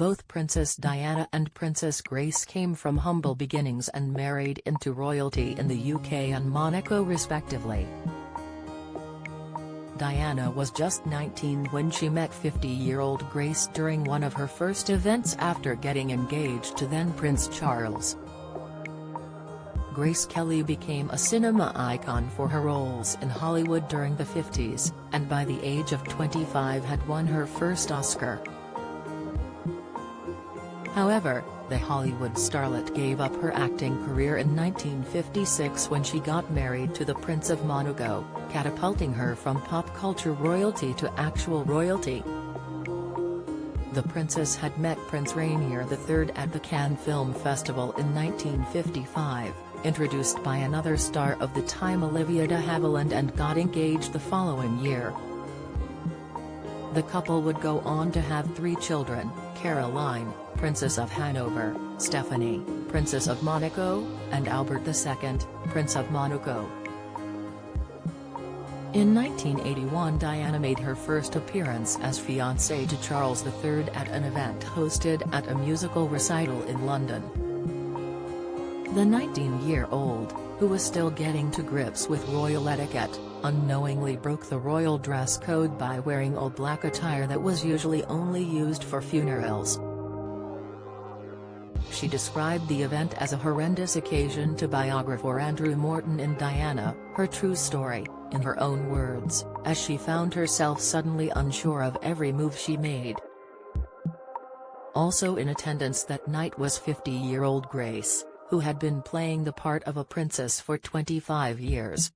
Both Princess Diana and Princess Grace came from humble beginnings and married into royalty in the UK and Monaco respectively. Diana was just 19 when she met 50-year-old Grace during one of her first events after getting engaged to then Prince Charles. Grace Kelly became a cinema icon for her roles in Hollywood during the 50s, and by the age of 25 had won her first Oscar. However, the Hollywood starlet gave up her acting career in 1956 when she got married to the Prince of Monaco, catapulting her from pop culture royalty to actual royalty. The princess had met Prince Rainier III at the Cannes Film Festival in 1955, introduced by another star of the time Olivia de Havilland, and got engaged the following year. The couple would go on to have 3 children: Caroline, Princess of Hanover; Stephanie, Princess of Monaco; and Albert II, Prince of Monaco. In 1981, Diana made her first appearance as fiancée to Charles III at an event hosted at a musical recital in London. The 19-year-old, who was still getting to grips with royal etiquette, unknowingly broke the royal dress code by wearing all black attire that was usually only used for funerals. She described the event as a horrendous occasion to biographer Andrew Morton in Diana, Her True Story, in her own words, as she found herself suddenly unsure of every move she made. Also in attendance that night was 50-year-old Grace, who had been playing the part of a princess for 25 years.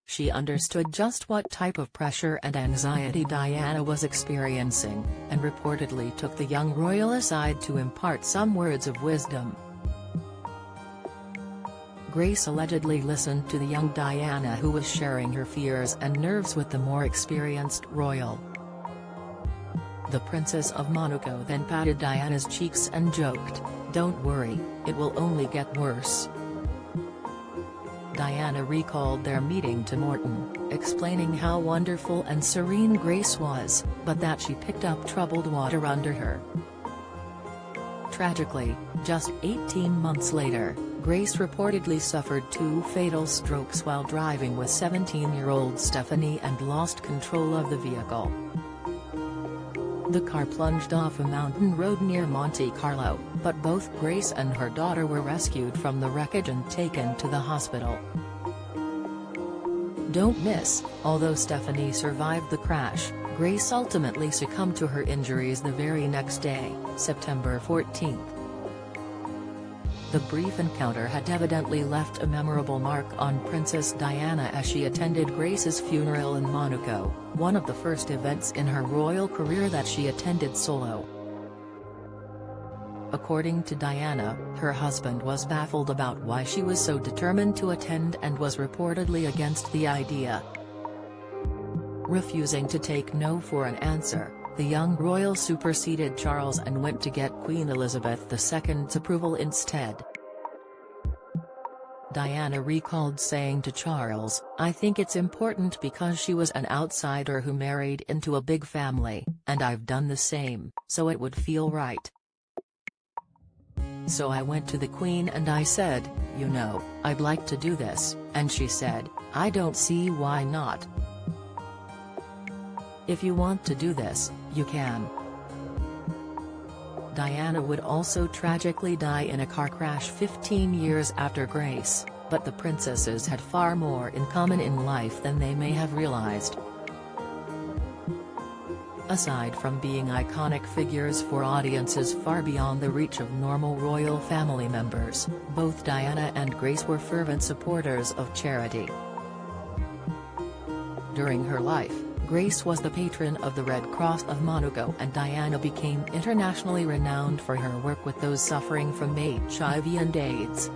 She understood just what type of pressure and anxiety Diana was experiencing, and reportedly took the young royal aside to impart some words of wisdom. Grace allegedly listened to the young Diana, who was sharing her fears and nerves with the more experienced royal. The Princess of Monaco then patted Diana's cheeks and joked, "Don't worry, it will only get worse." Diana recalled their meeting to Morton, explaining how wonderful and serene Grace was, but that she picked up troubled water under her. Tragically, just 18 months later, Grace reportedly suffered 2 fatal strokes while driving with 17-year-old Stephanie and lost control of the vehicle. The car plunged off a mountain road near Monte Carlo, but both Grace and her daughter were rescued from the wreckage and taken to the hospital. Don't miss, although Stephanie survived the crash, Grace ultimately succumbed to her injuries the very next day, September 14. The brief encounter had evidently left a memorable mark on Princess Diana as she attended Grace's funeral in Monaco, one of the first events in her royal career that she attended solo. According to Diana, her husband was baffled about why she was so determined to attend and was reportedly against the idea. Refusing to take no for an answer, the young royal superseded Charles and went to get Queen Elizabeth II's approval instead. Diana recalled saying to Charles, "I think it's important because she was an outsider who married into a big family, and I've done the same, so it would feel right. So I went to the Queen and I said, you know, I'd like to do this, and she said, I don't see why not. If you want to do this, you can." Diana would also tragically die in a car crash 15 years after Grace, but the princesses had far more in common in life than they may have realized. Aside from being iconic figures for audiences far beyond the reach of normal royal family members, both Diana and Grace were fervent supporters of charity. During her life, Grace was the patron of the Red Cross of Monaco, and Diana became internationally renowned for her work with those suffering from HIV and AIDS.